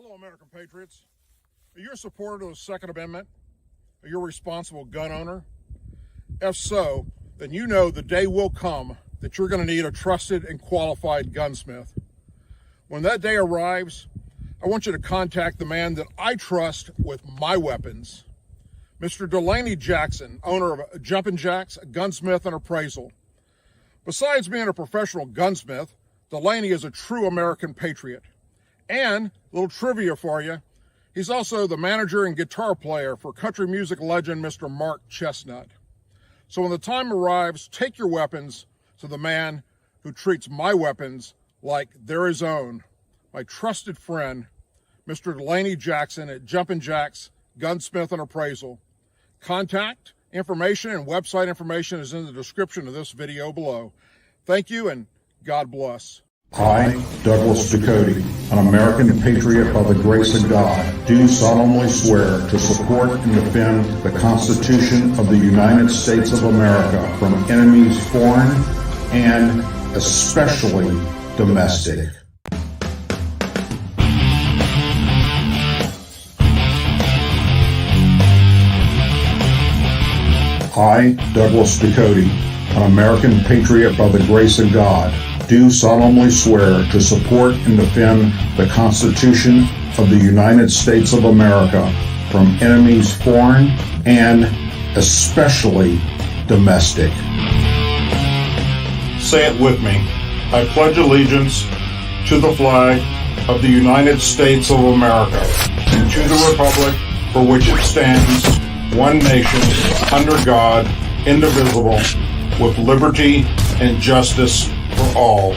Hello, American patriots. Are you a supporter of the Second Amendment? Are you a responsible gun owner? If so, then you know the day will come that you're going to need a trusted and qualified gunsmith. When that day arrives, I want you to contact the man that I trust with my weapons, Mr. Delaney Jackson, owner of Jumpin, a gunsmith and appraisal. Besides being a professional gunsmith, Delaney is a true American patriot. And, a little trivia for you, he's also the manager and guitar player for country music legend Mr. Mark Chestnut. So when the time arrives, take your weapons to the man who treats my weapons like they're his own, my trusted friend, Mr. Delaney Jackson at Jumpin' Jack's Gunsmith and Appraisal. Contact information and website information is in the description of this video below. Thank you and God bless. I, Douglas Ducote, an American patriot by the grace of God, do solemnly swear to support and defend the Constitution of the United States of America from enemies foreign and especially domestic. I, Douglas Ducote, an American patriot by the grace of God, do solemnly swear to support and defend the Constitution of the United States of America from enemies foreign and especially domestic. Say it with me. I pledge allegiance to the flag of the United States of America and to the republic for which it stands, one nation, under God, indivisible, with liberty and justice for all.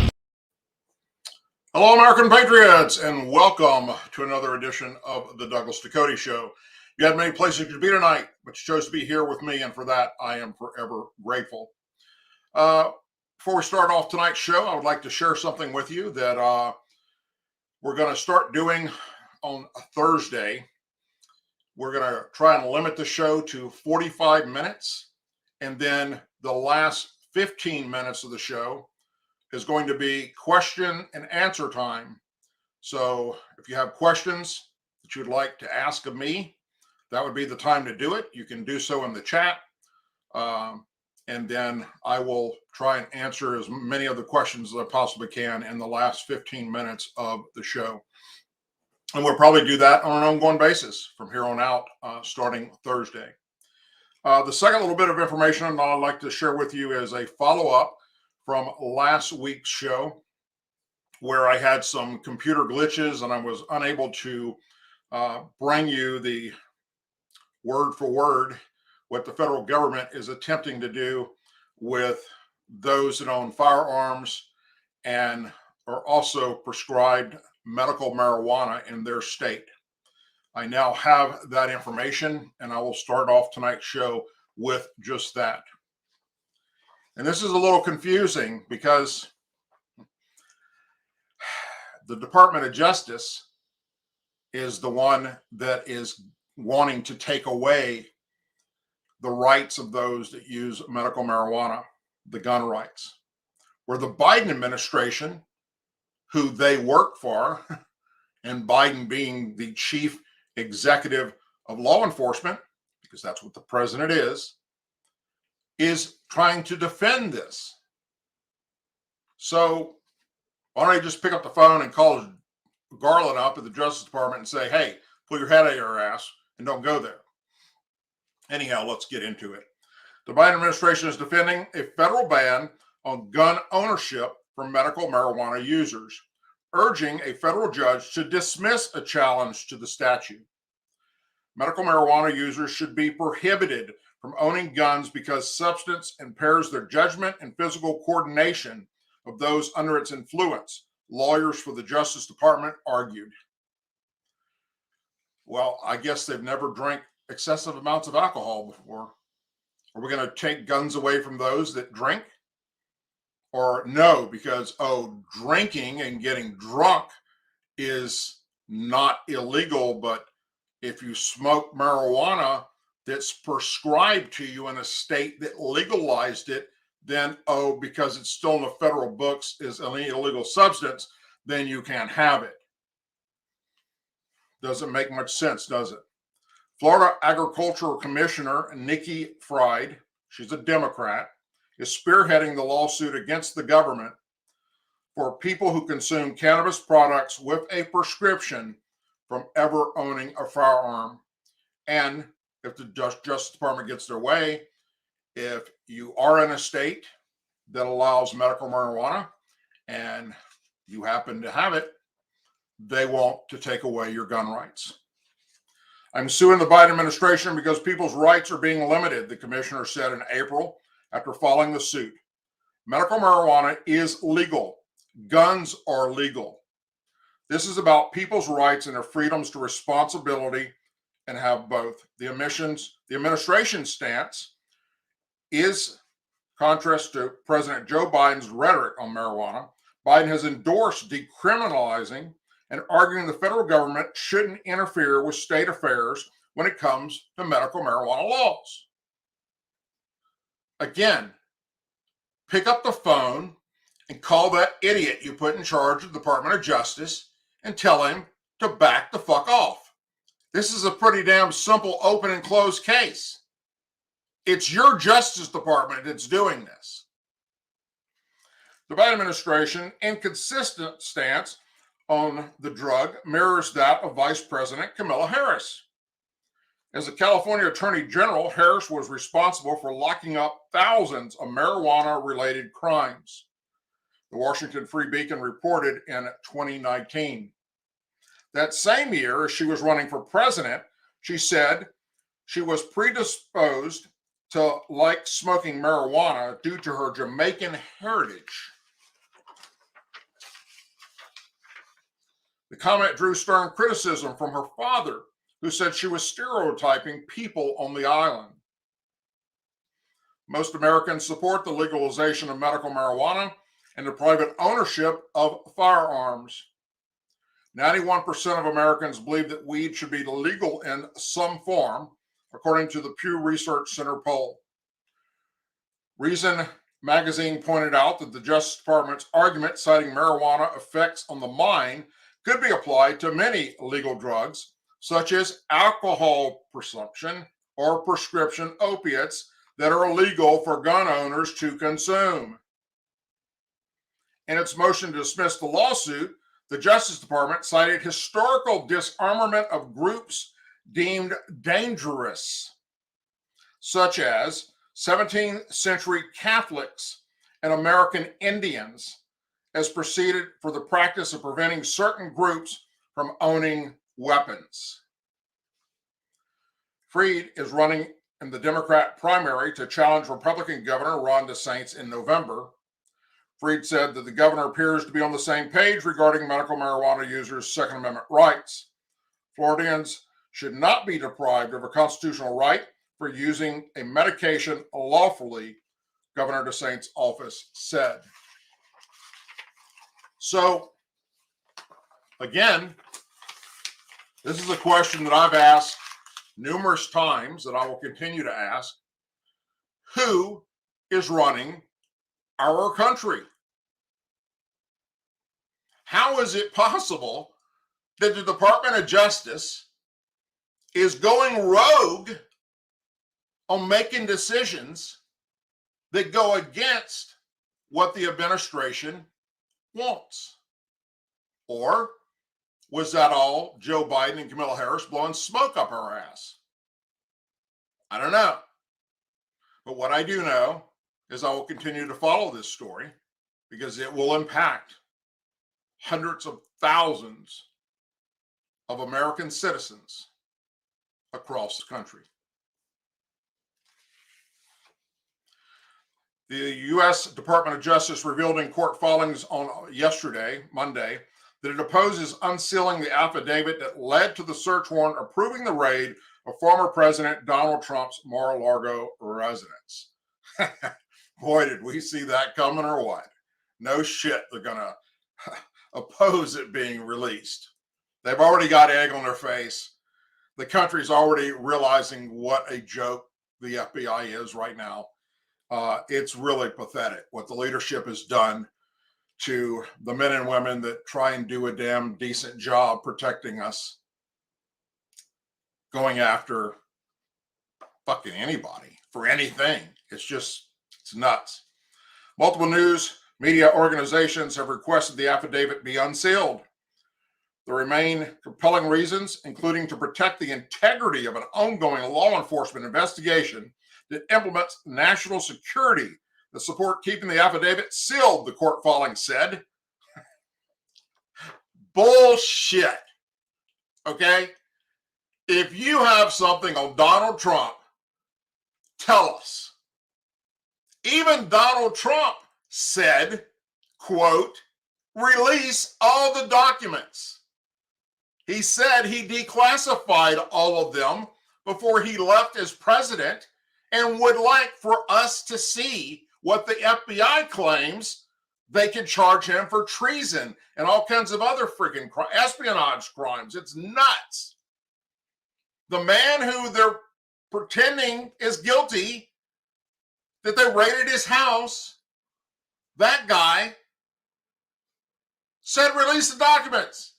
Hello, American patriots, and welcome to another edition of the Douglas Ducote Show. You had many places to be tonight, but you chose to be here with me, and for that, I am forever grateful. Before we start off tonight's show, I would like to share something with you that we're going to start doing on a Thursday. We're going to try and limit the show to 45 minutes, and then the last 15 minutes of the show is going to be question and answer time. So if you have questions that you'd like to ask of me, that would be the time to do it. You can do so in the chat. And then I will try and answer as many of the questions as I possibly can in the last 15 minutes of the show. And we'll probably do that on an ongoing basis from here on out, starting Thursday. The second little bit of information I'd like to share with you is a follow-up from last week's show, where I had some computer glitches and I was unable to bring you the word for word what the federal government is attempting to do with those that own firearms and are also prescribed medical marijuana in their state. I now have that information, and I will start off tonight's show with just that. And this is a little confusing because the Department of Justice is the one that is wanting to take away the rights of those that use medical marijuana, the gun rights. Where the Biden administration, who they work for, and Biden being the chief executive of law enforcement, because that's what the president is trying to defend this. So why don't I just pick up the phone and call Garland up at the Justice Department and say, hey, pull your head out of your ass and don't go there. Anyhow, let's get into it. The Biden administration is defending a federal ban on gun ownership for medical marijuana users, urging a federal judge to dismiss a challenge to the statute. Medical marijuana users should be prohibited from owning guns because substance impairs their judgment and physical coordination of those under its influence, lawyers for the Justice Department argued. Well, I guess they've never drank excessive amounts of alcohol before. Are we going to take guns away from those that drink? Or no, because, drinking and getting drunk is not illegal, but if you smoke marijuana that's prescribed to you in a state that legalized it, then, because it's still in the federal books is an illegal substance, then you can't have it. Doesn't make much sense, does it? Florida Agricultural Commissioner Nikki Fried, she's a Democrat, is spearheading the lawsuit against the government for people who consume cannabis products with a prescription from ever owning a firearm. And if the Justice Department gets their way, if you are in a state that allows medical marijuana and you happen to have it, they want to take away your gun rights. I'm suing the Biden administration because people's rights are being limited, the commissioner said in April after filing the suit. Medical marijuana is legal. Guns are legal. This is about people's rights and their freedoms to responsibility and have both. The administration's stance is contrast to President Joe Biden's rhetoric on marijuana. Biden has endorsed decriminalizing and arguing the federal government shouldn't interfere with state affairs when it comes to medical marijuana laws. Again, pick up the phone and call that idiot you put in charge of the Department of Justice and tell him to back the fuck off. This is a pretty damn simple open and closed case. It's your Justice Department that's doing this. The Biden administration inconsistent stance on the drug mirrors that of Vice President Kamala Harris. As a California Attorney General, Harris was responsible for locking up thousands of marijuana-related crimes. The Washington Free Beacon reported in 2019. That same year, as she was running for president, she said she was predisposed to like smoking marijuana due to her Jamaican heritage. The comment drew stern criticism from her father, who said she was stereotyping people on the island. Most Americans support the legalization of medical marijuana and the private ownership of firearms. 91% of Americans believe that weed should be legal in some form, according to the Pew Research Center poll. Reason magazine pointed out that the Justice Department's argument citing marijuana effects on the mind could be applied to many legal drugs, such as alcohol consumption or prescription opiates that are illegal for gun owners to consume. In its motion to dismiss the lawsuit, the Justice Department cited historical disarmament of groups deemed dangerous, such as 17th century Catholics and American Indians, as proceeded for the practice of preventing certain groups from owning weapons. Fried is running in the Democrat primary to challenge Republican Governor Ron DeSantis in November. Fried said that the governor appears to be on the same page regarding medical marijuana users' Second Amendment rights. Floridians should not be deprived of a constitutional right for using a medication lawfully, Governor DeSantis' office said. So, again, this is a question that I've asked numerous times that I will continue to ask. Who is running our country? How is it possible that the Department of Justice is going rogue on making decisions that go against what the administration wants? Or was that all Joe Biden and Kamala Harris blowing smoke up our ass? I don't know. But what I do know is I will continue to follow this story because it will impact hundreds of thousands of American citizens across the country. The U.S. Department of Justice revealed in court filings on yesterday, Monday, that it opposes unsealing the affidavit that led to the search warrant approving the raid of former President Donald Trump's Mar-a-Lago residence. Boy, did we see that coming or what? No shit, they're going to oppose it being released. They've already got egg on their face. The country's already realizing what a joke the FBI is right now. It's really pathetic what the leadership has done to the men and women that try and do a damn decent job protecting us. going after fucking anybody for anything. It's nuts. Multiple news media organizations have requested the affidavit be unsealed. There remain compelling reasons, including to protect the integrity of an ongoing law enforcement investigation that implements national security, that support keeping the affidavit sealed, the court filing said. Bullshit. Okay? If you have something on Donald Trump, tell us. Even Donald Trump said, quote, release all the documents. He said he declassified all of them before he left as president and would like for us to see what the FBI claims they can charge him for treason and all kinds of other freaking espionage crimes. It's nuts. The man who they're pretending is guilty, that they raided his house, that guy said release the documents.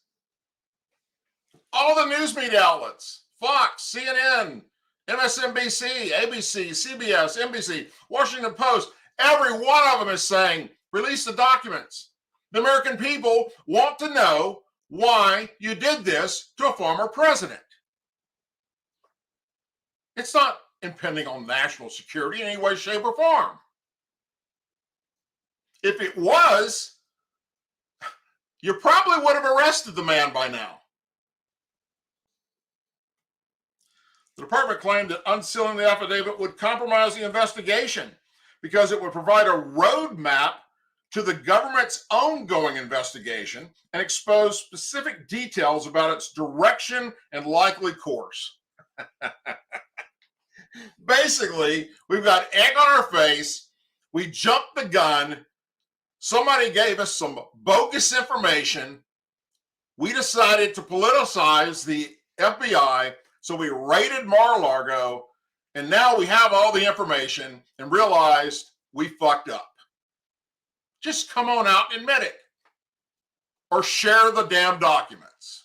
All the news media outlets, Fox, CNN, MSNBC, ABC, CBS, NBC, Washington Post, every one of them is saying, release the documents. The American people want to know why you did this to a former president. It's not impending on national security in any way, shape, or form. If it was, you probably would have arrested the man by now. The department claimed that unsealing the affidavit would compromise the investigation because it would provide a roadmap to the government's ongoing investigation and expose specific details about its direction and likely course. Basically, we've got egg on our face. We jumped the gun. Somebody gave us some bogus information. We decided to politicize the FBI. So we raided Mar-a-Lago, and now we have all the information and realized we fucked up. Just come on out and admit it. Or share the damn documents.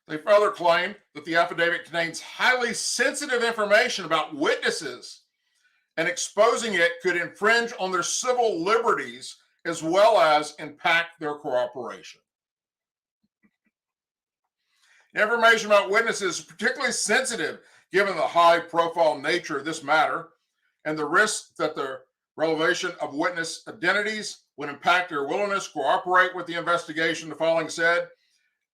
They further claim that the affidavit contains highly sensitive information about witnesses, and exposing it could infringe on their civil liberties as well as impact their cooperation. Information about witnesses is particularly sensitive given the high-profile nature of this matter and the risk that the revelation of witness identities would impact their willingness to cooperate with the investigation, the filing said,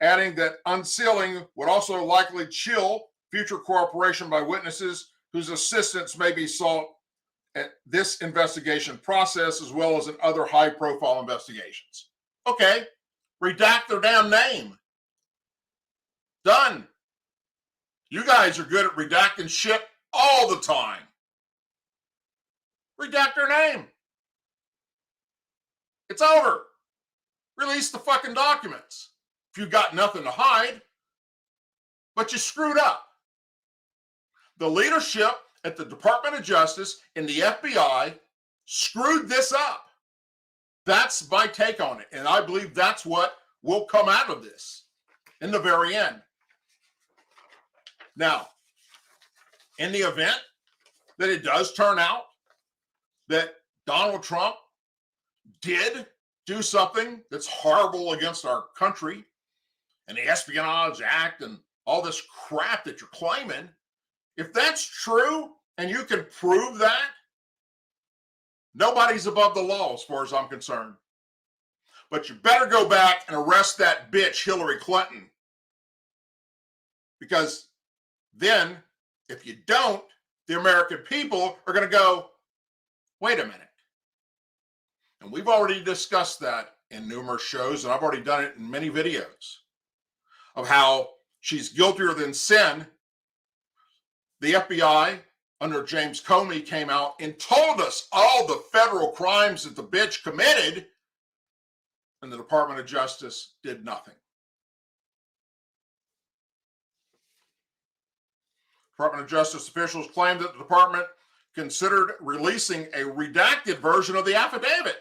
adding that unsealing would also likely chill future cooperation by witnesses whose assistance may be sought at this investigation process as well as in other high-profile investigations. Okay, redact their damn name. Done. You guys are good at redacting shit all the time. Redact their name. It's over. Release the fucking documents. If you've got nothing to hide, but you screwed up. The leadership at the Department of Justice and the FBI screwed this up. That's my take on it. And I believe that's what will come out of this in the very end. Now, in the event that it does turn out that Donald Trump did do something that's horrible against our country and the Espionage Act and all this crap that you're claiming, if that's true and you can prove that, nobody's above the law as far as I'm concerned. But you better go back and arrest that bitch Hillary Clinton. Because then, if you don't, the American people are going to go, wait a minute. And we've already discussed that in numerous shows, and I've already done it in many videos of how she's guiltier than sin. The FBI under James Comey came out and told us all the federal crimes that the bitch committed, and the Department of Justice did nothing. Department of Justice officials claimed that the department considered releasing a redacted version of the affidavit,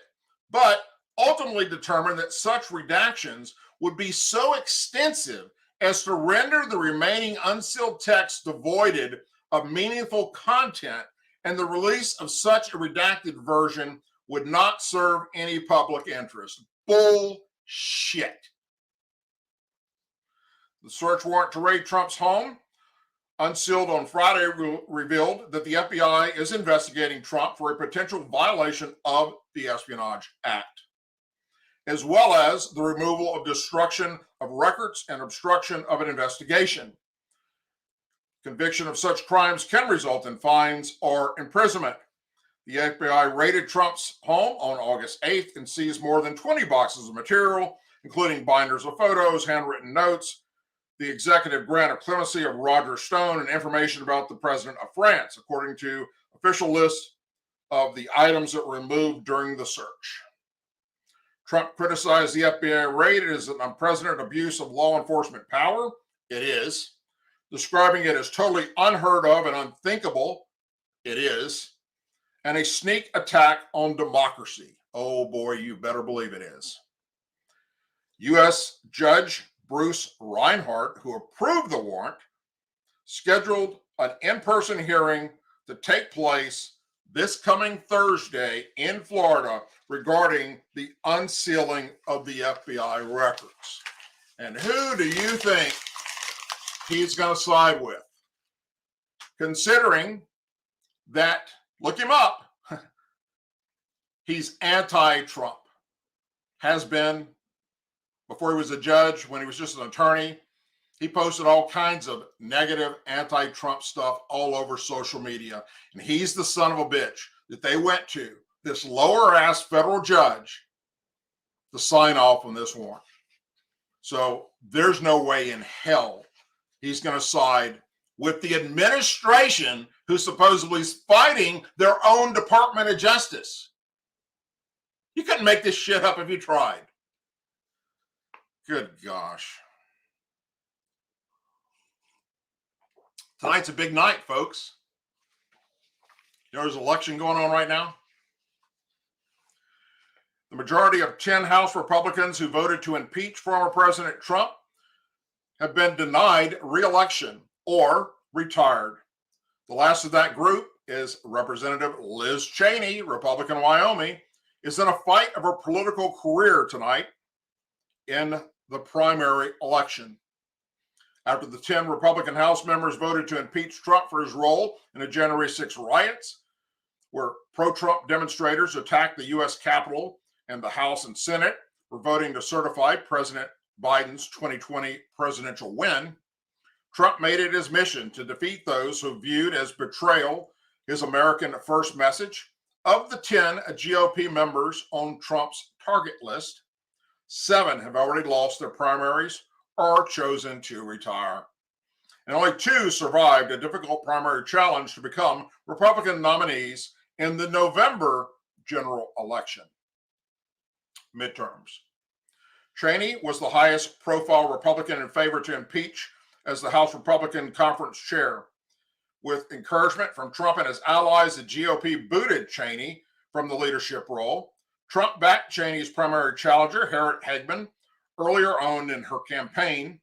but ultimately determined that such redactions would be so extensive as to render the remaining unsealed text devoid of meaningful content, and the release of such a redacted version would not serve any public interest. Bullshit. The search warrant to raid Trump's home, unsealed on Friday, revealed that the FBI is investigating Trump for a potential violation of the Espionage Act, as well as the removal of destruction of records and obstruction of an investigation. Conviction of such crimes can result in fines or imprisonment. The FBI raided Trump's home on August 8th and seized more than 20 boxes of material, including binders of photos, handwritten notes, the executive grant of clemency of Roger Stone, and information about the president of France, according to official lists of the items that were removed during the search. Trump criticized the FBI raid as an unprecedented abuse of law enforcement power. It is. Describing it as totally unheard of and unthinkable. It is. And a sneak attack on democracy. Oh boy, you better believe it is. U.S. Judge Bruce Reinhart, who approved the warrant, scheduled an in-person hearing to take place this coming Thursday in Florida regarding the unsealing of the FBI records. And who do you think he's going to side with? Considering that, look him up, he's anti-Trump. Has been before he was a judge, when he was just an attorney. He posted all kinds of negative anti-Trump stuff all over social media. And he's the son of a bitch that they went to, this lower ass federal judge, to sign off on this warrant. So there's no way in hell he's going to side with the administration who supposedly is fighting their own Department of Justice. You couldn't make this shit up if you tried. Good gosh. Tonight's a big night, folks. You know, there's an election going on right now. The majority of 10 House Republicans who voted to impeach former President Trump have been denied re-election or retired. The last of that group is Representative Liz Cheney, Republican Wyoming, is in a fight of her political career tonight in the primary election. After the 10 Republican House members voted to impeach Trump for his role in the January 6 riots, where pro-Trump demonstrators attacked the U.S. Capitol, and the House and Senate were voting to certify President Biden's 2020 presidential win, Trump made it his mission to defeat those who viewed as betrayal his American First message. Of the 10 GOP members on Trump's target list, 7 have already lost their primaries or chosen to retire. And only 2 survived a difficult primary challenge to become Republican nominees in the November general election midterms. Cheney was the highest profile Republican in favor to impeach as the House Republican Conference chair. With encouragement from Trump and his allies, the GOP booted Cheney from the leadership role. Trump backed Cheney's primary challenger, Harriet Hagman, earlier on in her campaign,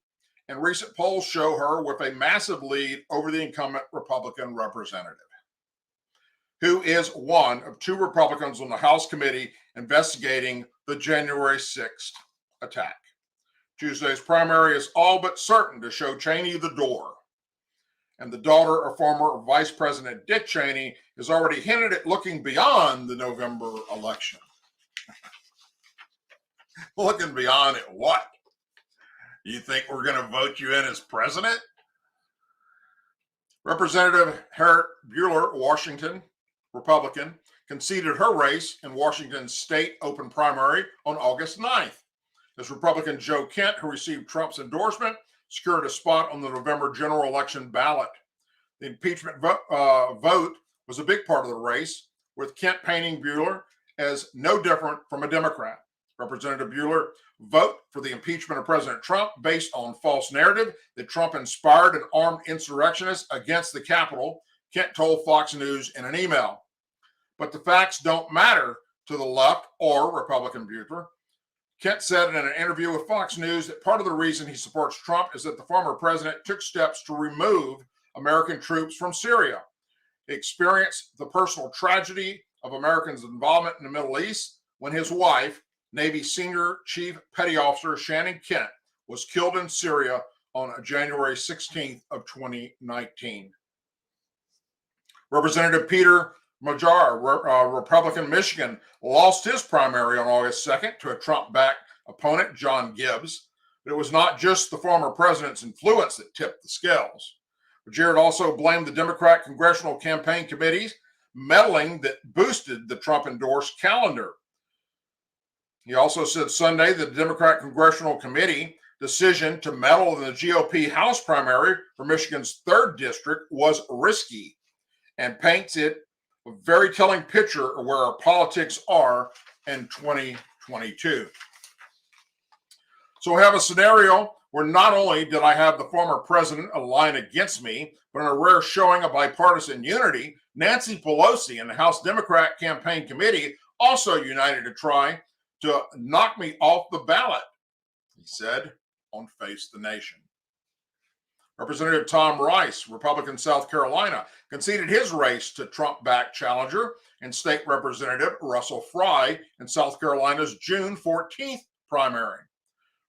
and recent polls show her with a massive lead over the incumbent Republican representative, who is one of 2 Republicans on the House committee investigating the January 6th attack. Tuesday's primary is all but certain to show Cheney the door. And the daughter of former Vice President Dick Cheney has already hinted at looking beyond the November election. Looking beyond at what? You think we're going to vote you in as president? Representative Harriet Bueller, Washington, Republican, conceded her race in Washington's state open primary on August 9th. As Republican Joe Kent, who received Trump's endorsement, secured a spot on the November general election ballot. The impeachment vote was a big part of the race, with Kent painting Bueller as no different from a Democrat. Representative Bueller vote for the impeachment of President Trump based on false narrative that Trump inspired an armed insurrectionist against the Capitol, Kent told Fox News in an email. But the facts don't matter to the left or Republican Bueller. Kent said in an interview with Fox News that part of the reason he supports Trump is that the former president took steps to remove American troops from Syria. He experienced the personal tragedy of Americans' involvement in the Middle East when his wife, Navy Senior Chief Petty Officer Shannon Kent, was killed in Syria on January 16th of 2019. Representative Peter Major, Republican Michigan, lost his primary on August 2nd to a Trump-backed opponent, John Gibbs. But it was not just the former president's influence that tipped the scales. Jared also blamed the Democrat Congressional Campaign Committee's meddling that boosted the Trump-endorsed calendar. He also said Sunday that the Democrat Congressional Committee decision to meddle in the GOP House primary for Michigan's 3rd district was risky and paints it a very telling picture of where our politics are in 2022. So we have a scenario where not only did I have the former president align against me, but in a rare showing of bipartisan unity, Nancy Pelosi and the House Democrat Campaign Committee also united to try to knock me off the ballot, he said on Face the Nation. Representative Tom Rice, Republican South Carolina, conceded his race to Trump-backed challenger and State Representative Russell Fry in South Carolina's June 14th primary.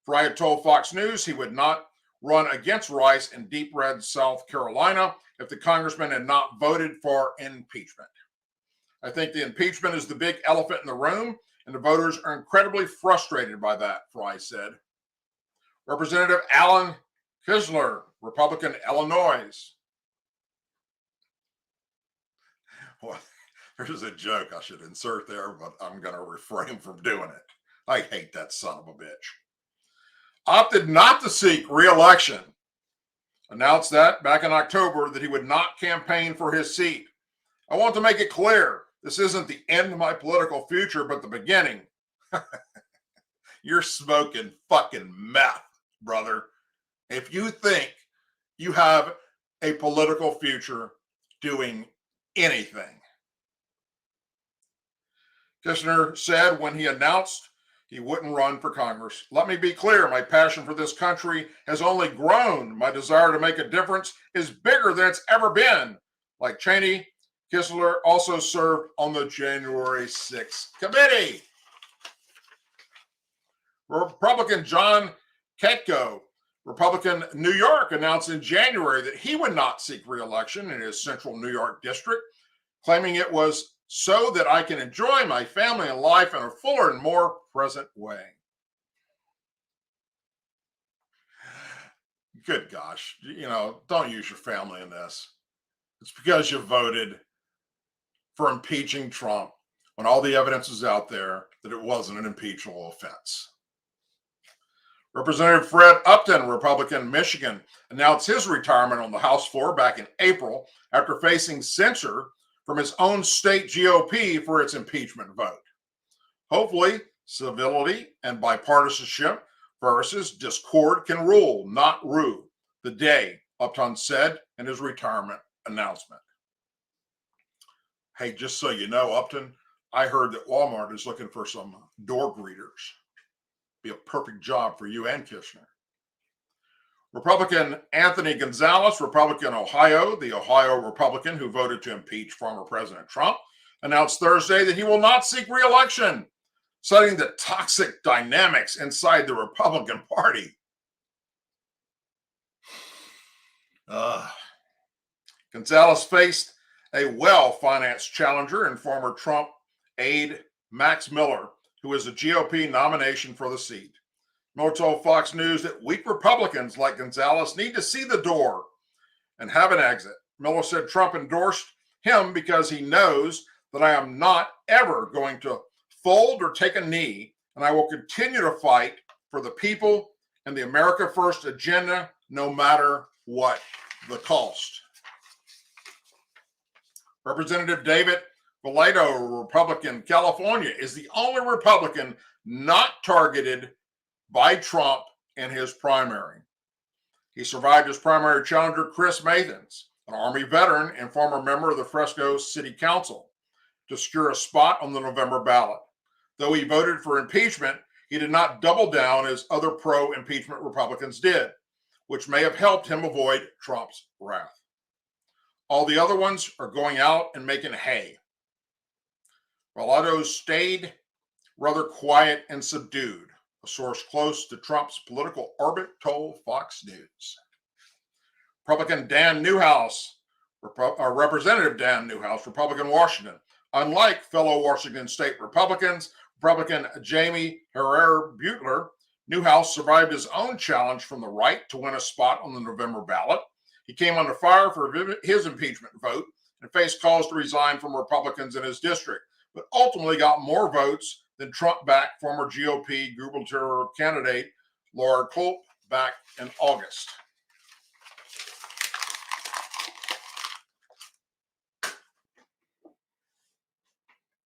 Fry had told Fox News he would not run against Rice in deep red South Carolina if the congressman had not voted for impeachment. I think the impeachment is the big elephant in the room, and the voters are incredibly frustrated by that, Fry said. Representative Alan Kisler, Republican, Illinois. Well, there's a joke I should insert there, but I'm going to refrain from doing it. I hate that son of a bitch. Opted not to seek re-election. Announced that back in October that he would not campaign for his seat. I want to make it clear, this isn't the end of my political future, but the beginning. You're smoking fucking meth, brother. If you think you have a political future doing anything. Kushner said when he announced he wouldn't run for Congress, "Let me be clear, my passion for this country has only grown. My desire to make a difference is bigger than it's ever been." Like Cheney, Kisler also served on the January 6th committee. Republican John Katko, Republican New York, announced in January that he would not seek re-election in his central New York district, claiming it was so that I can enjoy my family and life in a fuller and more present way. Good gosh, don't use your family in this. It's because you voted for impeaching Trump when all the evidence is out there that it wasn't an impeachable offense. Representative Fred Upton, Republican, Michigan, announced his retirement on the House floor back in April after facing censure from his own state GOP for its impeachment vote. Hopefully, civility and bipartisanship versus discord can rule, not rue, the day, Upton said in his retirement announcement. Hey, just so you know, Upton, I heard that Walmart is looking for some door greeters. Be a perfect job for you and Kushner. Republican Anthony Gonzalez, Republican Ohio, the Ohio Republican who voted to impeach former President Trump, announced Thursday that he will not seek re-election, citing the toxic dynamics inside the Republican Party. Gonzalez faced a well-financed challenger and former Trump aide Max Miller, who is a GOP nomination for the seat. Miller told Fox News that weak Republicans like Gonzalez need to see the door and have an exit. Miller said Trump endorsed him because he knows that I am not ever going to fold or take a knee, and I will continue to fight for the people and the America First agenda, no matter what the cost. Representative David Vallejo, Republican, California, is the only Republican not targeted by Trump in his primary. He survived his primary challenger, Chris Mathens, an Army veteran and former member of the Fresno City Council, to secure a spot on the November ballot. Though he voted for impeachment, he did not double down as other pro-impeachment Republicans did, which may have helped him avoid Trump's wrath. All the other ones are going out and making hay, while others stayed rather quiet and subdued, a source close to Trump's political orbit told Fox News. Republican Dan Newhouse, Representative Dan Newhouse, Republican Washington, unlike fellow Washington state Republicans, Republican Jamie Herrera Butler, Newhouse survived his own challenge from the right to win a spot on the November ballot. He came under fire for his impeachment vote and faced calls to resign from Republicans in his district, but ultimately got more votes than Trump-backed former GOP gubernatorial candidate Laura Culp back in August.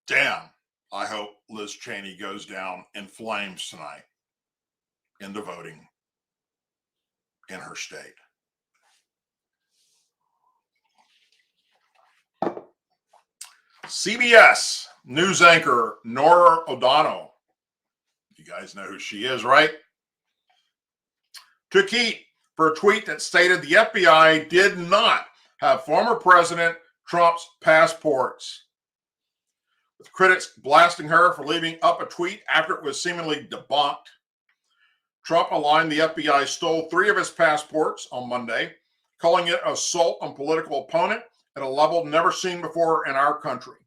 Damn, I hope Liz Cheney goes down in flames tonight in the voting in her state. CBS news anchor Norah O'Donnell, you guys know who she is, right? Took heat for a tweet that stated the FBI did not have former President Trump's passports, with critics blasting her for leaving up a tweet after it was seemingly debunked. Trump aligned the FBI stole 3 of his passports on Monday, calling it assault on political opponent at a level never seen before in our country.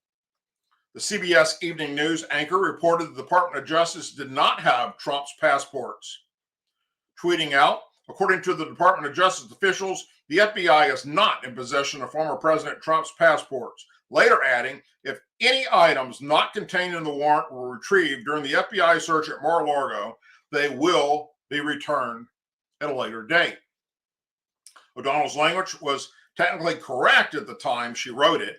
The CBS Evening News anchor reported the Department of Justice did not have Trump's passports, tweeting out, according to the Department of Justice officials, the FBI is not in possession of former President Trump's passports, later adding, if any items not contained in the warrant were retrieved during the FBI search at Mar-a-Lago, they will be returned at a later date. O'Donnell's language was technically correct at the time she wrote it,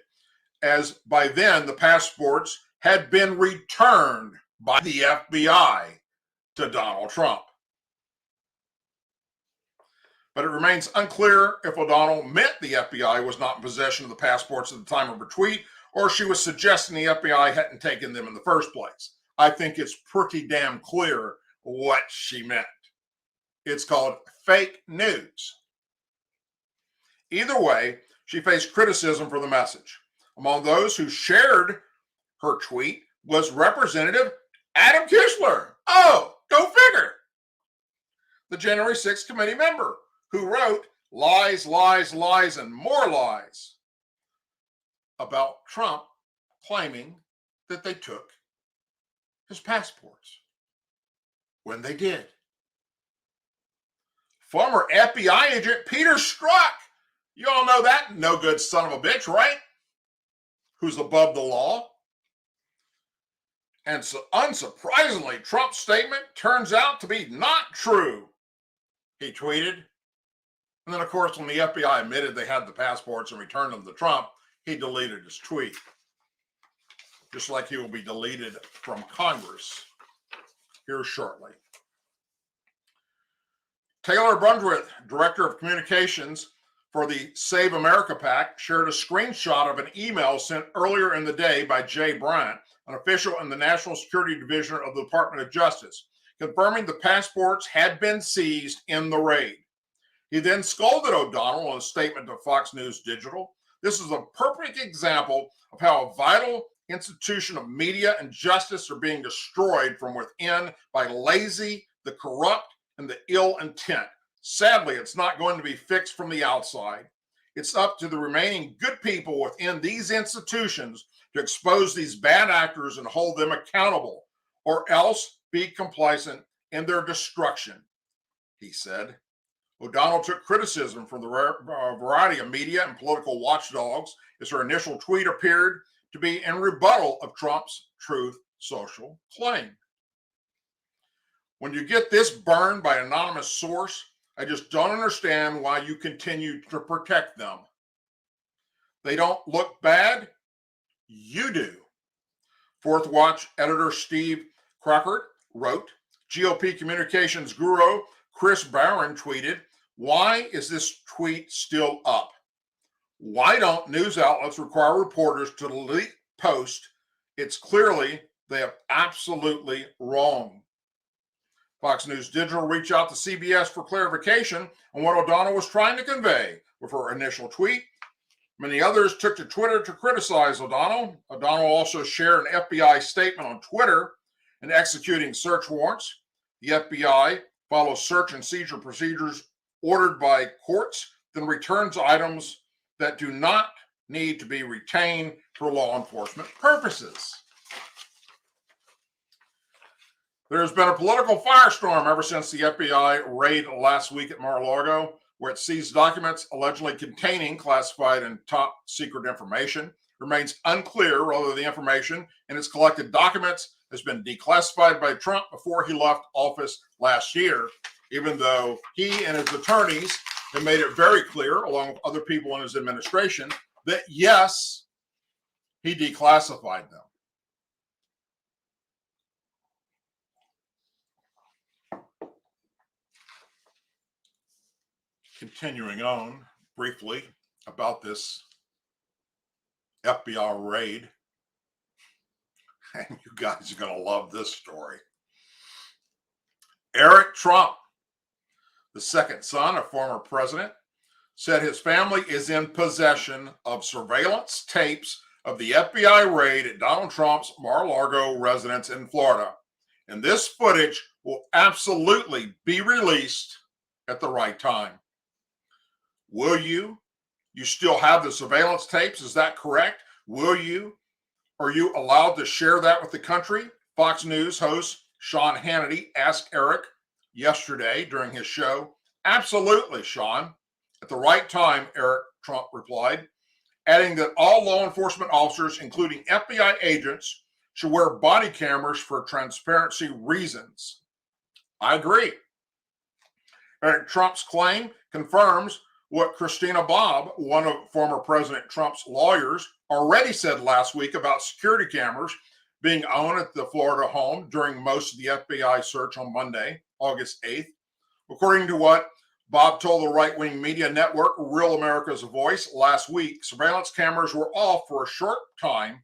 as by then the passports had been returned by the FBI to Donald Trump. But it remains unclear if O'Donnell meant the FBI was not in possession of the passports at the time of her tweet, or she was suggesting the FBI hadn't taken them in the first place. I think it's pretty damn clear what she meant. It's called fake news. Either way, she faced criticism for the message. Among those who shared her tweet was Representative Adam Kishler. Oh, go figure. The January 6th committee member who wrote lies, lies, lies, and more lies about Trump claiming that they took his passports when they did. Former FBI agent Peter Strzok, you all know that no good son of a bitch, right? Who's above the law. And so, unsurprisingly, Trump's statement turns out to be not true, he tweeted. And then, of course, when the FBI admitted they had the passports and returned them to Trump, he deleted his tweet. Just like he will be deleted from Congress here shortly. Taylor Brundreth, Director of Communications for the Save America PAC, shared a screenshot of an email sent earlier in the day by Jay Bryant, an official in the National Security Division of the Department of Justice, confirming the passports had been seized in the raid. He then scolded O'Donnell in a statement to Fox News Digital. This is a perfect example of how a vital institution of media and justice are being destroyed from within by lazy, the corrupt, and the ill intent. Sadly, it's not going to be fixed from the outside. It's up to the remaining good people within these institutions to expose these bad actors and hold them accountable, or else be complacent in their destruction, he said. O'Donnell took criticism from the variety of media and political watchdogs as her initial tweet appeared to be in rebuttal of Trump's TruthSocial claim. When you get this burned by an anonymous source, I just don't understand why you continue to protect them. They don't look bad. You do. Fourth Watch editor Steve Crockett wrote, GOP communications guru Chris Barron tweeted, "Why is this tweet still up? Why don't news outlets require reporters to delete posts? It's clearly they are absolutely wrong." Fox News Digital reached out to CBS for clarification on what O'Donnell was trying to convey with her initial tweet. Many others took to Twitter to criticize O'Donnell. O'Donnell also shared an FBI statement on Twitter in executing search warrants. The FBI follows search and seizure procedures ordered by courts, then returns items that do not need to be retained for law enforcement purposes. There's been a political firestorm ever since the FBI raid last week at Mar-a-Lago, where it seized documents allegedly containing classified and top secret information. It remains unclear whether the information in its collected documents has been declassified by Trump before he left office last year, even though he and his attorneys have made it very clear, along with other people in his administration, that yes, he declassified them. Continuing on briefly about this FBI raid, and you guys are going to love this story. Eric Trump, the second son of former president, said his family is in possession of surveillance tapes of the FBI raid at Donald Trump's Mar-a-Lago residence in Florida. And this footage will absolutely be released at the right time. Will you? You still have the surveillance tapes, is that correct? Will you? Are you allowed to share that with the country? Fox News host Sean Hannity asked Eric yesterday during his show. Absolutely, Sean. At the right time, Eric Trump replied, adding that all law enforcement officers, including FBI agents, should wear body cameras for transparency reasons. I agree. Eric Trump's claim confirms what Christina Bobb, one of former President Trump's lawyers, already said last week about security cameras being owned at the Florida home during most of the FBI search on Monday, August 8th. According to what Bob told the right-wing media network Real America's Voice last week, surveillance cameras were off for a short time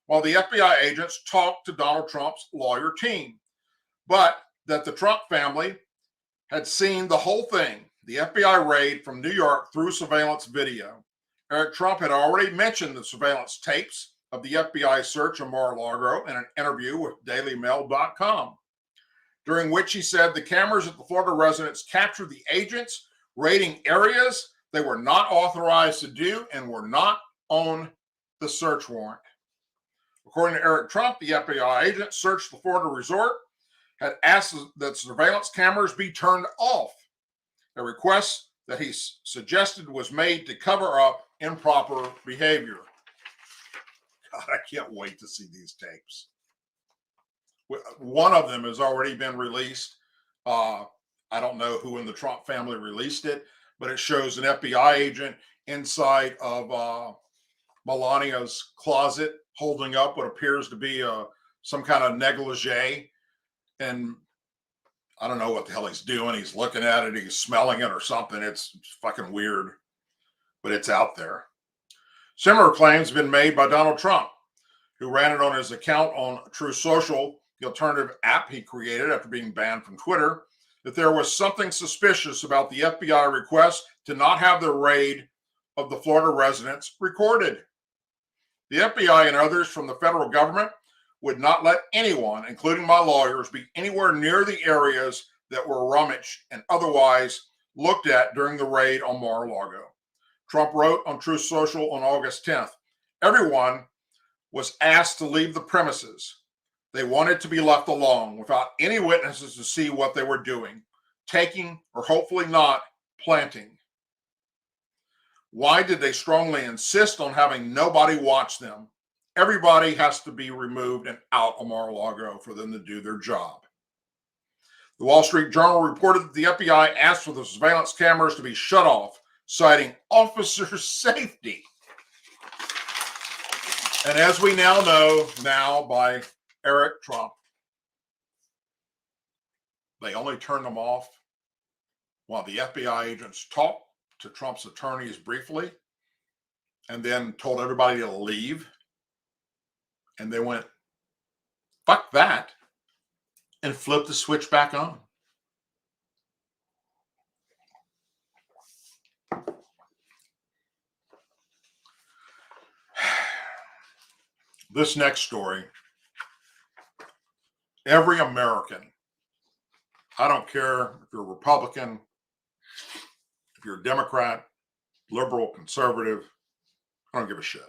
while the FBI agents talked to Donald Trump's lawyer team, but that the Trump family had seen the whole thing, the FBI raid from New York, through surveillance video. Eric Trump had already mentioned the surveillance tapes of the FBI search of Mar-a-Lago in an interview with DailyMail.com, during which he said the cameras at the Florida residence captured the agents raiding areas they were not authorized to do and were not on the search warrant. According to Eric Trump, the FBI agent searched the Florida resort, had asked that surveillance cameras be turned off, a request that he suggested was made to cover up improper behavior. God, I can't wait to see these tapes. One of them has already been released. I don't know who in the Trump family released it, but it shows an FBI agent inside of Melania's closet holding up what appears to be some kind of negligee. And I don't know what the hell he's doing. He's looking at it. He's smelling it or something. It's fucking weird, but it's out there. Similar claims have been made by Donald Trump, who ran it on his account on TruthSocial, the alternative app he created after being banned from Twitter, that there was something suspicious about the FBI request to not have the raid of the Florida residence recorded. The FBI and others from the federal government would not let anyone, including my lawyers, be anywhere near the areas that were rummaged and otherwise looked at during the raid on Mar-a-Lago. Trump wrote on TruthSocial on August 10th, everyone was asked to leave the premises. They wanted to be left alone without any witnesses to see what they were doing, taking, or hopefully not, planting. Why did they strongly insist on having nobody watch them? Everybody has to be removed and out of Mar-a-Lago for them to do their job. The Wall Street Journal reported that the FBI asked for the surveillance cameras to be shut off, citing officer safety. And as we now know, by Eric Trump, they only turned them off while the FBI agents talked to Trump's attorneys briefly and then told everybody to leave. And they went, fuck that, and flipped the switch back on. This next story, every American, I don't care if you're a Republican, if you're a Democrat, liberal, conservative, I don't give a shit.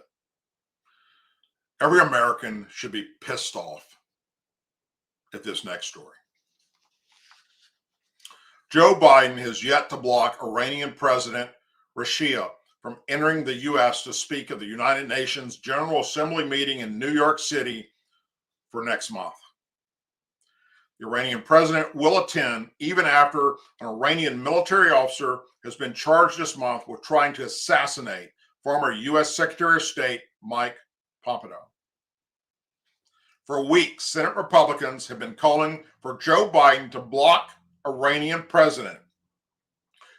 Every American should be pissed off at this next story. Joe Biden has yet to block Iranian President Rashia from entering the U.S. to speak at the United Nations General Assembly meeting in New York City for next month. The Iranian president will attend even after an Iranian military officer has been charged this month with trying to assassinate former U.S. Secretary of State Mike Pompeo. For weeks, Senate Republicans have been calling for Joe Biden to block Iranian president,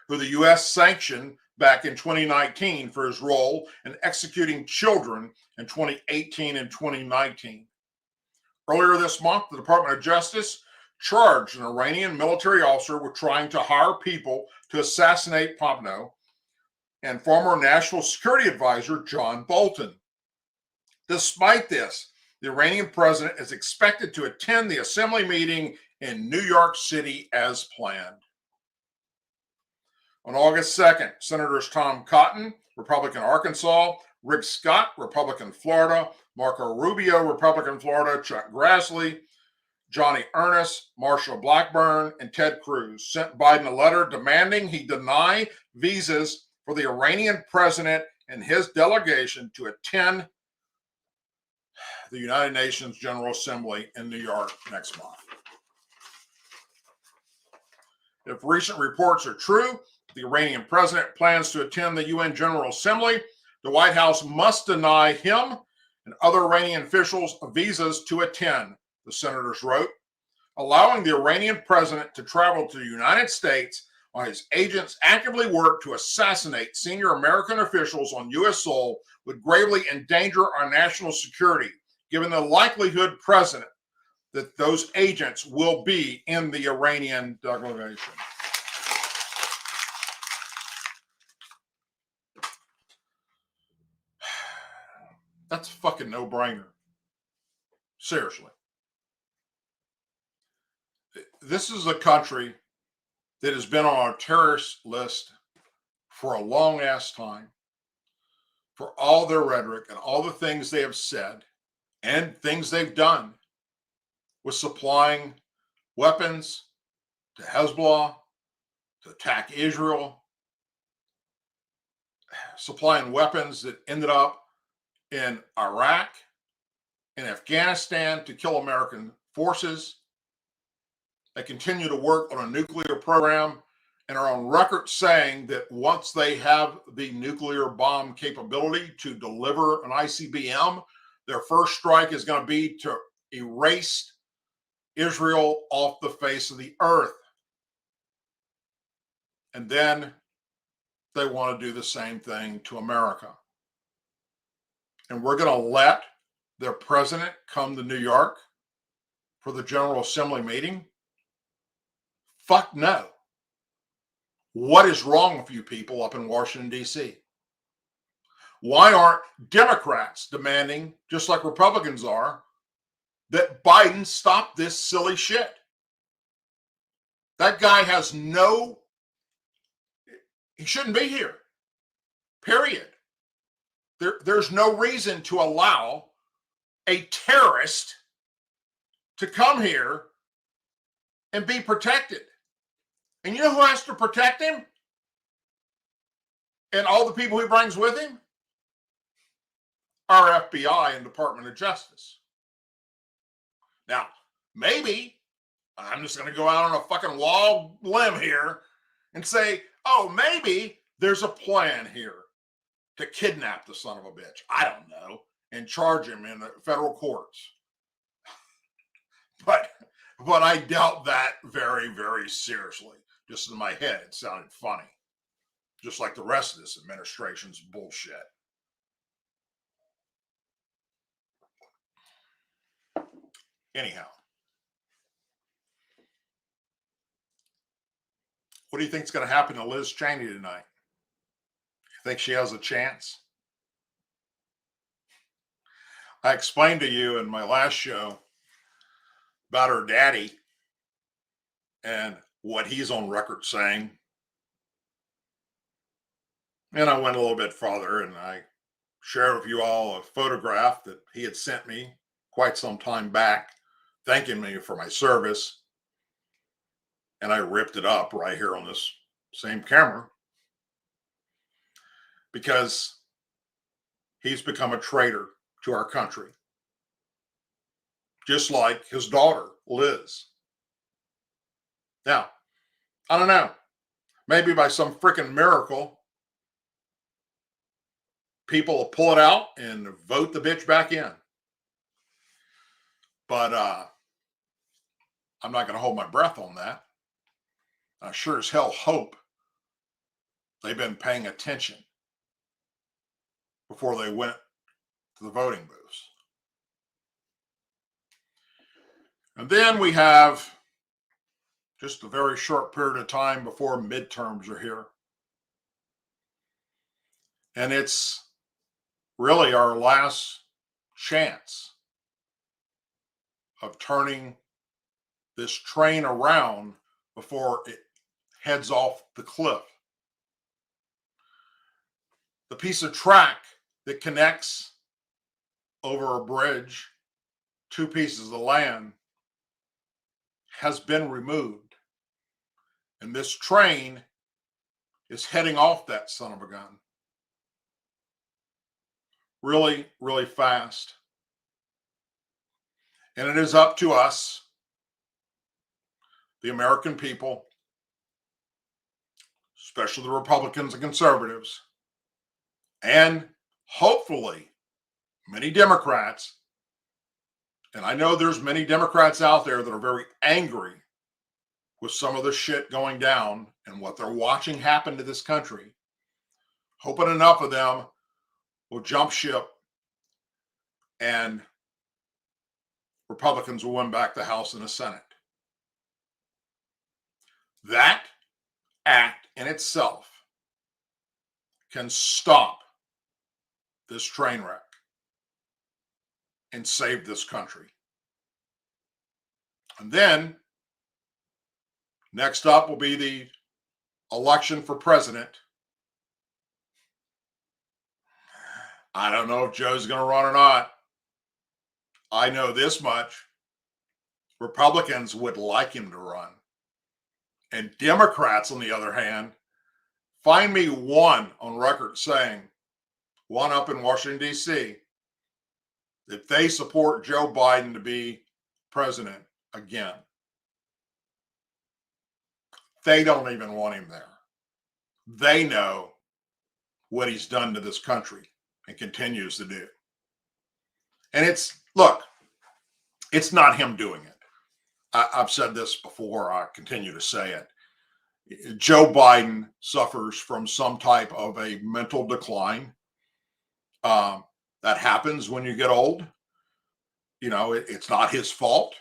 who the U.S. sanctioned back in 2019 for his role in executing children in 2018 and 2019. Earlier this month, the Department of Justice charged an Iranian military officer with trying to hire people to assassinate Pompeo and former National Security Advisor John Bolton. Despite this, the Iranian president is expected to attend the assembly meeting in New York City as planned. On August 2nd, Senators Tom Cotton, Republican Arkansas, Rick Scott, Republican Florida, Marco Rubio, Republican Florida, Chuck Grassley, Johnny Ernest, Marsha Blackburn, and Ted Cruz sent Biden a letter demanding he deny visas for the Iranian president and his delegation to attend the United Nations General Assembly in New York next month. If recent reports are true, the Iranian president plans to attend the UN General Assembly, the White House must deny him and other Iranian officials visas to attend, the senators wrote. Allowing the Iranian president to travel to the United States while his agents actively work to assassinate senior American officials on U.S. soil would gravely endanger our national security, given the likelihood present that those agents will be in the Iranian delegation. That's a fucking no-brainer. Seriously. This is a country that has been on our terrorist list for a long ass time, for all their rhetoric and all the things they have said and things they've done with supplying weapons to Hezbollah, to attack Israel, supplying weapons that ended up in Iraq and Afghanistan to kill American forces. They continue to work on a nuclear program and are on record saying that once they have the nuclear bomb capability to deliver an ICBM, their first strike is going to be to erase Israel off the face of the earth. And then they want to do the same thing to America. And we're going to let their president come to New York for the General Assembly meeting? Fuck no. What is wrong with you people up in Washington, D.C.? Why aren't Democrats demanding, just like Republicans are, that Biden stop this silly shit? That guy has he shouldn't be here. Period. There's no reason to allow a terrorist to come here and be protected. And you know who has to protect him? And all the people he brings with him? Our FBI and Department of Justice. Now, maybe, I'm just going to go out on a fucking wild limb here and say, oh, maybe there's a plan here to kidnap the son of a bitch. I don't know. And charge him in the federal courts. But I doubt that very, very seriously. Just in my head, it sounded funny. Just like the rest of this administration's bullshit. Anyhow. What do you think is going to happen to Liz Cheney tonight? You think she has a chance? I explained to you in my last show about her daddy and what he's on record saying. And I went a little bit farther and I shared with you all a photograph that he had sent me quite some time back, thanking me for my service. And I ripped it up right here on this same camera because he's become a traitor to our country, just like his daughter, Liz. Now, I don't know, maybe by some freaking miracle, people will pull it out and vote the bitch back in. But I'm not going to hold my breath on that. I sure as hell hope they've been paying attention before they went to the voting booths. And then we have just a very short period of time before midterms are here. And it's really our last chance of turning this train around before it heads off the cliff. The piece of track that connects over a bridge, two pieces of land, has been removed. And this train is heading off that son of a gun. Really, really fast. And it is up to us, the American people, especially the Republicans and conservatives, and hopefully many Democrats. And I know there's many Democrats out there that are very angry with some of the shit going down and what they're watching happen to this country. Hoping enough of them will jump ship and Republicans will win back the House and the Senate. That act in itself can stop this train wreck and save this country. And then next up will be the election for president. I don't know if Joe's going to run or not. I know this much. Republicans would like him to run. And Democrats, on the other hand, find me one on record saying, one up in Washington, D.C., that they support Joe Biden to be president again. They don't even want him there. They know what he's done to this country and continues to do. And look, it's not him doing it. I've said this before. I continue to say it. Joe Biden suffers from some type of a mental decline. That happens when you get old. You know, it's not his fault.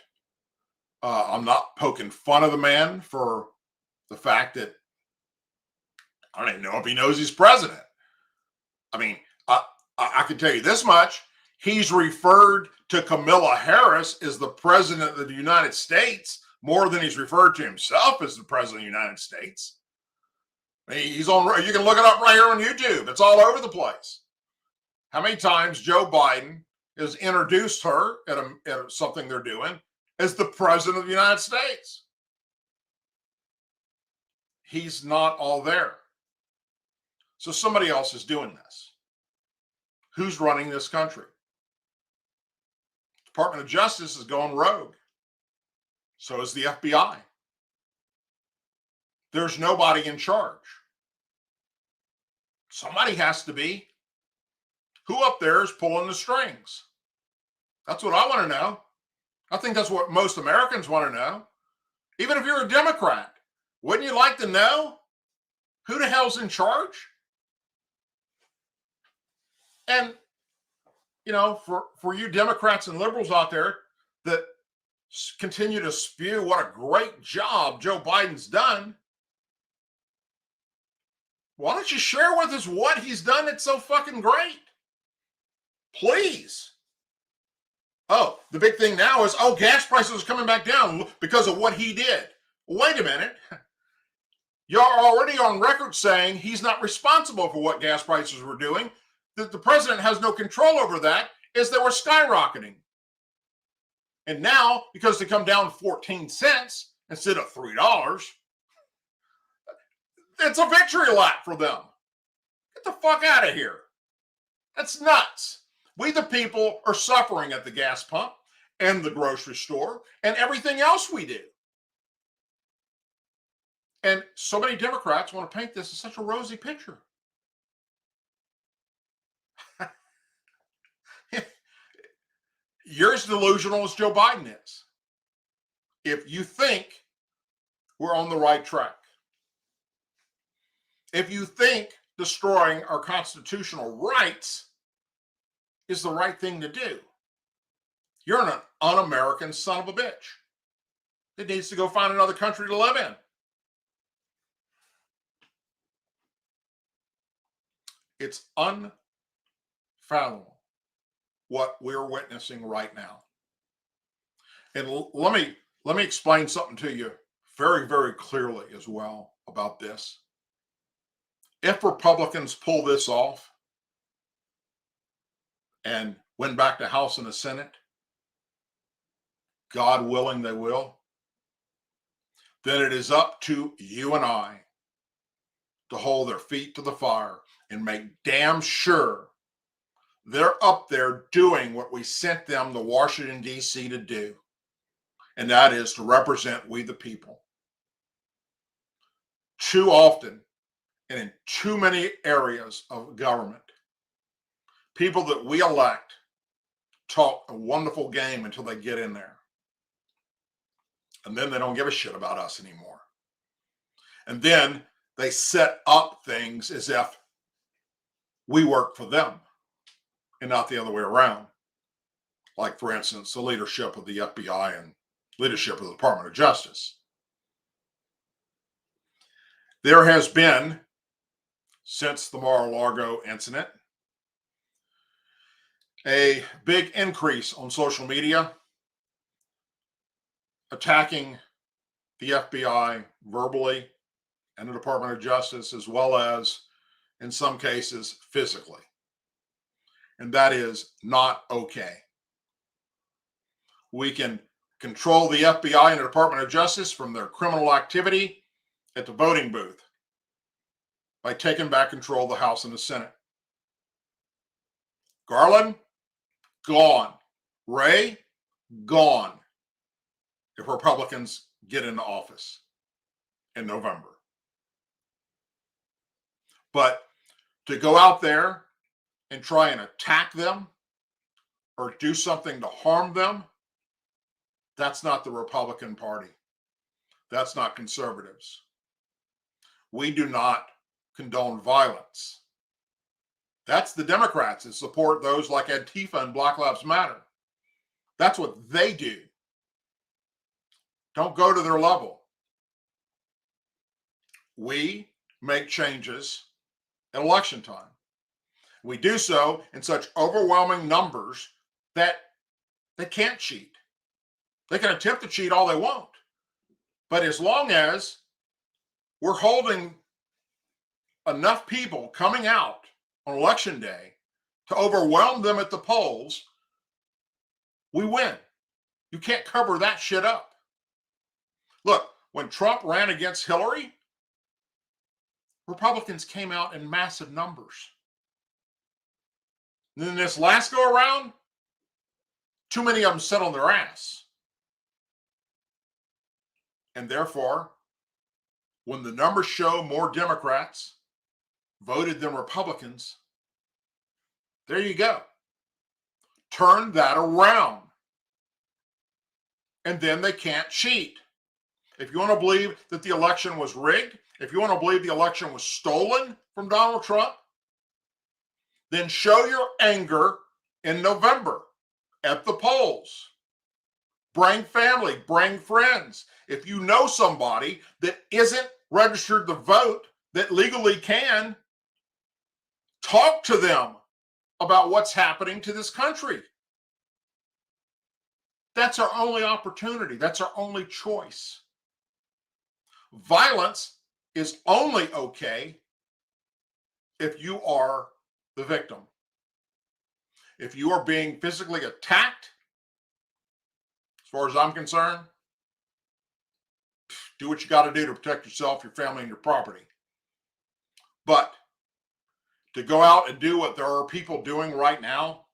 I'm not poking fun of the man for the fact that I don't even know if he knows he's president. I mean, I can tell you this much. He's referred to Kamala Harris as the president of the United States more than he's referred to himself as the president of the United States. He's on. You can look it up right here on YouTube. It's all over the place. How many times Joe Biden has introduced her at something they're doing as the president of the United States? He's not all there. So somebody else is doing this. Who's running this country? Department of Justice is going rogue. So is the FBI. There's nobody in charge. Somebody has to be. Who up there is pulling the strings? That's what I want to know. I think that's what most Americans want to know. Even if you're a Democrat, wouldn't you like to know who the hell's in charge? And, you know, for you Democrats and liberals out there that continue to spew what a great job Joe Biden's done, why don't you share with us what he's done that's so fucking great? Please. Oh, the big thing now is, gas prices are coming back down because of what he did. Wait a minute. You're already on record saying he's not responsible for what gas prices were doing, that the president has no control over that, is they were skyrocketing. And now, because they come down 14 cents instead of $3, it's a victory lap for them. Get the fuck out of here. That's nuts. We, the people, are suffering at the gas pump and the grocery store and everything else we do. And so many Democrats want to paint this as such a rosy picture. You're as delusional as Joe Biden is. If you think we're on the right track, if you think destroying our constitutional rights is the right thing to do, you're an un-American son of a bitch that needs to go find another country to live in. It's unfathomable what we're witnessing right now. And let me explain something to you very, very clearly as well about this. If Republicans pull this off and win back the House and the Senate, God willing they will, then it is up to you and I to hold their feet to the fire and make damn sure they're up there doing what we sent them to Washington, D.C. to do, and that is to represent we the people. Too often, and in too many areas of government, people that we elect talk a wonderful game until they get in there. And then they don't give a shit about us anymore. And then they set up things as if we work for them and not the other way around. Like, for instance, the leadership of the FBI and leadership of the Department of Justice. There has been, since the Mar-a-Lago incident, a big increase on social media attacking the FBI verbally and the Department of Justice, as well as, in some cases, physically. And that is not okay. We can control the FBI and the Department of Justice from their criminal activity at the voting booth by taking back control of the House and the Senate. Garland, gone. Wray, gone. If Republicans get into office in November. But to go out there and try and attack them or do something to harm them, that's not the Republican Party. That's not conservatives. We do not condone violence. That's the Democrats that support those like Antifa and Black Lives Matter. That's what they do. Don't go to their level. We make changes at election time. We do so in such overwhelming numbers that they can't cheat. They can attempt to cheat all they want. But as long as we're holding enough people coming out on election day to overwhelm them at the polls, we win. You can't cover that shit up. Look, when Trump ran against Hillary, Republicans came out in massive numbers. And then this last go around, too many of them sat on their ass. And therefore, when the numbers show more Democrats voted than Republicans, there you go. Turn that around. And then they can't cheat. If you want to believe that the election was rigged, if you want to believe the election was stolen from Donald Trump, then show your anger in November at the polls. Bring family, bring friends. If you know somebody that isn't registered to vote that legally can, talk to them about what's happening to this country. That's our only opportunity. That's our only choice. Violence is only okay if you are the victim. If you are being physically attacked, as far as I'm concerned, do what you got to do to protect yourself, your family, and your property. But to go out and do what there are people doing right now,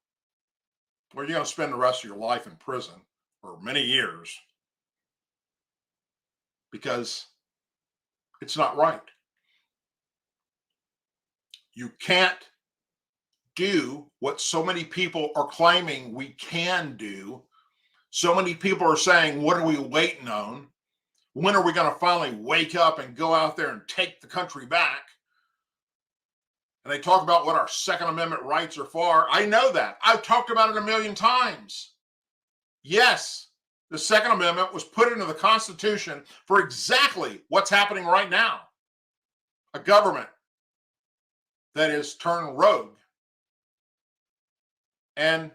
where you're going to spend the rest of your life in prison for many years, because it's not right. You can't do what so many people are claiming we can do. So many people are saying, what are we waiting on? When are we going to finally wake up and go out there and take the country back? And they talk about what our Second Amendment rights are for. I know that. I've talked about it a million times. Yes, the Second Amendment was put into the Constitution for exactly what's happening right now. A government that is turned rogue. And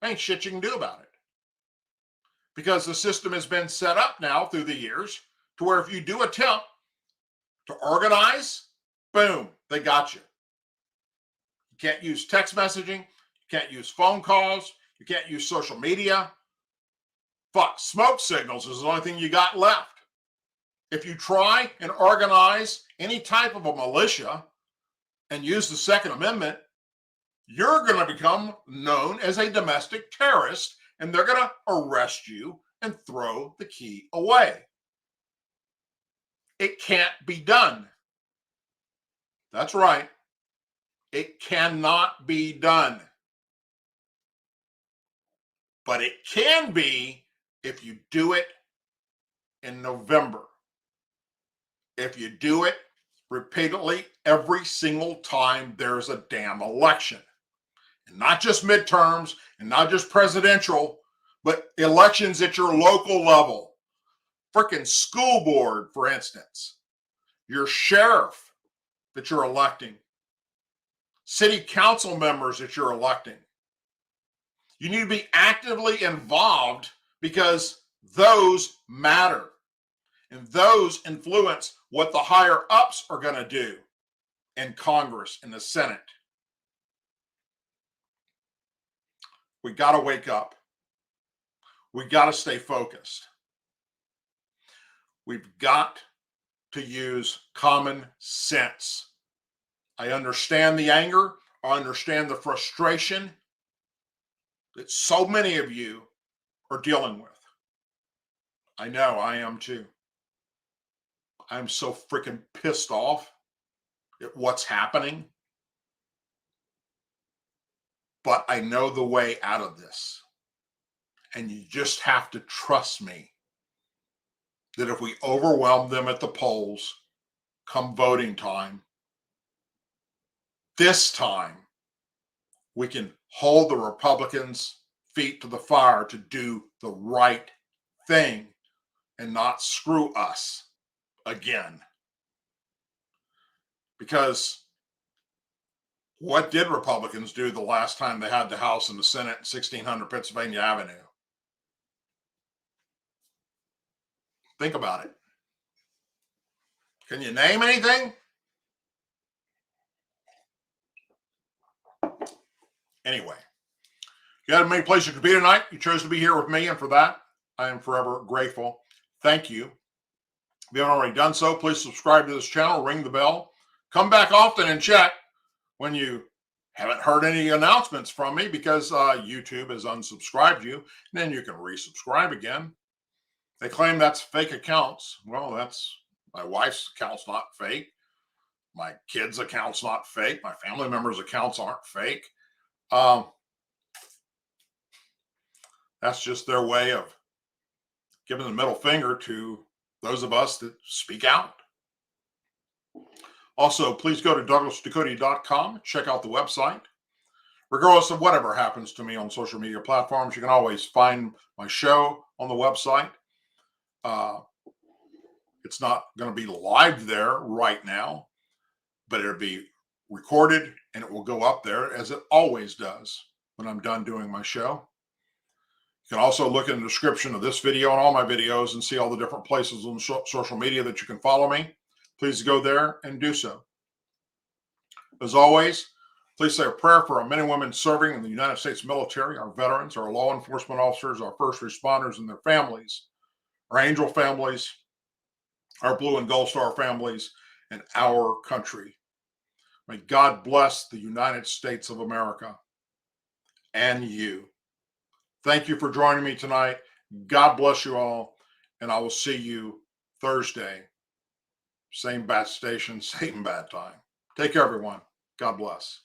ain't shit you can do about it. Because the system has been set up now through the years to where if you do attempt to organize, boom, they got you. You can't use text messaging. You can't use phone calls. You can't use social media. Fuck, smoke signals is the only thing you got left. If you try and organize any type of a militia and use the Second Amendment, you're going to become known as a domestic terrorist, and they're going to arrest you and throw the key away. It can't be done. That's right. It cannot be done. But it can be if you do it in November. If you do it repeatedly every single time there's a damn election. And not just midterms and not just presidential, but elections at your local level. Frickin' school board, for instance. Your sheriff that you're electing. City council members that you're electing. You need to be actively involved because those matter. And those influence what the higher ups are going to do in Congress, in the Senate. We got to wake up. We got to stay focused. We've got to use common sense. I understand the anger. I understand the frustration that so many of you are dealing with. I know I am too. I'm so freaking pissed off at what's happening. But I know the way out of this. And you just have to trust me that if we overwhelm them at the polls come voting time, this time we can hold the Republicans' feet to the fire to do the right thing and not screw us again. Because what did Republicans do the last time they had the House and the Senate in 1600 Pennsylvania Avenue? Think about it. Can you name anything? Anyway, you had many places to be tonight. You chose to be here with me, and for that, I am forever grateful. Thank you. If you haven't already done so, please subscribe to this channel, ring the bell, come back often and check when you haven't heard any announcements from me because YouTube has unsubscribed you, and then you can resubscribe again. They claim that's fake accounts. Well, that's my wife's account's not fake. My kids' account's not fake. My family members' accounts aren't fake. That's just their way of giving the middle finger to those of us that speak out. Also, please go to DouglasDucote.com. Check out the website. Regardless of whatever happens to me on social media platforms, you can always find my show on the website. It's not going to be live there right now, but it'll be recorded and it will go up there as it always does when I'm done doing my show. You can also look in the description of this video and all my videos and see all the different places on social media that you can follow me. Please go there and do so. As always, please say a prayer for our men and women serving in the United States military, our veterans, our law enforcement officers, our first responders and their families, our angel families, our blue and gold star families, and our country. May God bless the United States of America and you. Thank you for joining me tonight. God bless you all, and I will see you Thursday. Same bat station, same bat time. Take care, everyone. God bless.